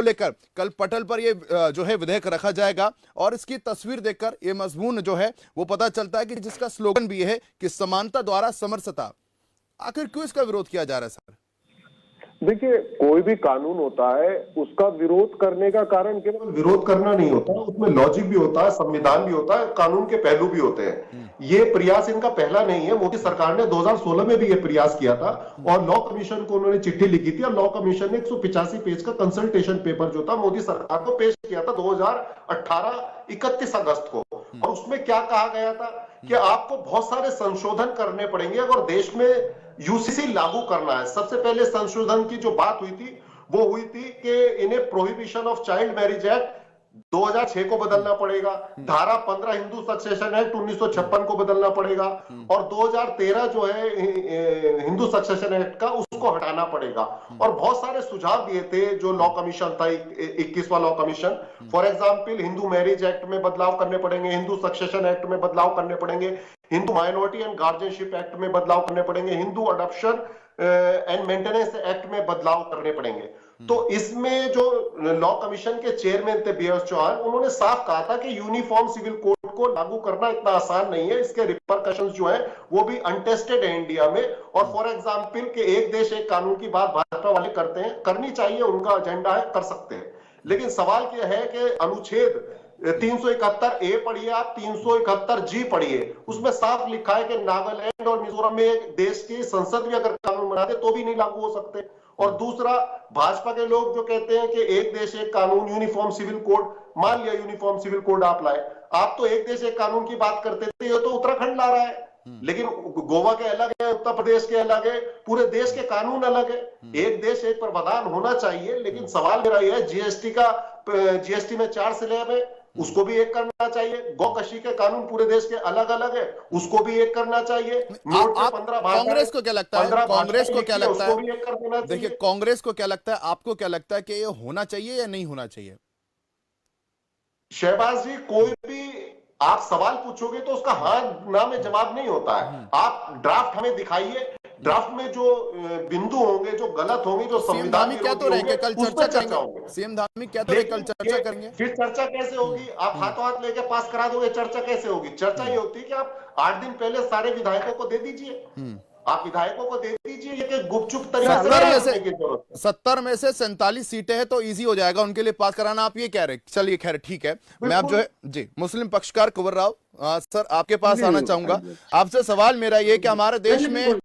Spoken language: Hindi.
लेकर कल पटल पर ये जो है विधेयक रखा जाएगा और इसकी तस्वीर देखकर ये मजमून जो है वो पता चलता है कि जिसका स्लोगन भी है कि समानता द्वारा समरसता। आखिर क्यों इसका विरोध किया जा रहा है सर? देखिए, कोई भी कानून होता है उसका विरोध करने का कारण केवल विरोध करना नहीं होता, उसमें लॉजिक भी होता है, संविधान भी होता है, कानून के पहलू भी होते हैं। ये प्रयास इनका पहला नहीं है। मोदी सरकार ने 2016 में भी ये प्रयास किया था और लॉ कमीशन को उन्होंने चिट्ठी लिखी थी और लॉ कमीशन ने 185 पेज का कंसल्टेशन पेपर जो था मोदी सरकार को पेश किया था 2018 31 अगस्त को। और उसमें क्या कहा गया था कि आपको बहुत सारे संशोधन करने पड़ेंगे अगर देश में यूसीसी लागू करना है। सबसे पहले संशोधन की जो बात हुई थी वो हुई थी कि इन्हें prohibition of child marriage act 2006 को बदलना पड़ेगा, धारा 15 हिंदू सक्सेशन एक्ट 1956 को बदलना पड़ेगा और 2013 जो है हिंदू सक्सेशन एक्ट का उसको हटाना पड़ेगा। और बहुत सारे सुझाव दिए थे जो लॉ कमीशन था, 21वां law commission. For example Hindu marriage act में बदलाव करने पड़ेंगे, हिंदू सक्सेशन एक्ट में बदलाव करने पड़ेंगे, Hindu minority and guardianship act में बदलाव करने पड़ेंगे, Hindu adoption and maintenance act में बदलाव करने पड़ेंगे। तो इसमें जो लॉ कमीशन के चेयरमैन थे बीएस चौहान, उन्होंने साफ कहा था कि यूनिफॉर्म सिविल कोड को लागू करना इतना आसान नहीं है, इसके रिपरकशंस जो है वो भी अनटेस्टेड है इंडिया में। और फॉर एग्जांपल कि एक देश एक कानून की बात भाजपा वाले करते हैं, करनी चाहिए, उनका एजेंडा है, कर सकते हैं, लेकिन सवाल क्या है कि अनुच्छेद 371 ए पढ़िए आप, 371 जी पढ़िए, उसमें साफ लिखा है कि नागालैंड और मिजोरम में देश की संसद भी अगर कानून बना दे तो भी नहीं लागू हो सकते। और दूसरा, भाजपा के लोग जो कहते हैं कि एक देश एक कानून, यूनिफॉर्म सिविल कोड, मान लिया यूनिफॉर्म सिविल कोड आप लाए, आप तो एक देश एक कानून की बात करते थे, ये तो उत्तराखंड ला रहा है, लेकिन गोवा के अलग है, उत्तर प्रदेश के अलग है, पूरे देश के कानून अलग है। एक देश एक प्रावधान होना चाहिए, लेकिन सवाल मेरा यह है, जीएसटी में 4 स्लैब है, उसको भी एक करना चाहिए। गौकशी के कानून पूरे देश के अलग अलग है, उसको भी एक करना चाहिए। कांग्रेस को क्या लगता है? कांग्रेस को क्या लगता है? देखिए, कांग्रेस को क्या लगता है, आपको क्या लगता है कि ये होना चाहिए या नहीं होना चाहिए? शहबाज जी, कोई भी आप सवाल पूछोगे तो उसका हाँ ना में जवाब नहीं होता है। आप ड्राफ्ट हमें दिखाइए, ड्राफ्ट में जो बिंदु होंगे, जो गलत होंगे, जो संविधान क्या तो रहेंगे, कल चर्चा करेंगे। सीएम धामी क्या तो कल चर्चा करेंगे। फिर चर्चा कैसे होगी? आप हाथों हाथ लेके पास करा दोगे, चर्चा कैसे होगी? चर्चा ये होती है कि आप 8 दिन पहले सारे विधायकों को दे दीजिए, आप विधायकों को दे दीजिए, ये गुपचुप तरीके से 70 में से 47 सीटें हैं तो इजी हो जाएगा उनके लिए पास कराना, आप ये कह रहे हैं। चलिए खैर ठीक है, मैं आप जो है जी मुस्लिम पक्षकार कुंवर राव सर आपके पास आना चाहूंगा। आपसे सवाल मेरा ये कि हमारे देश में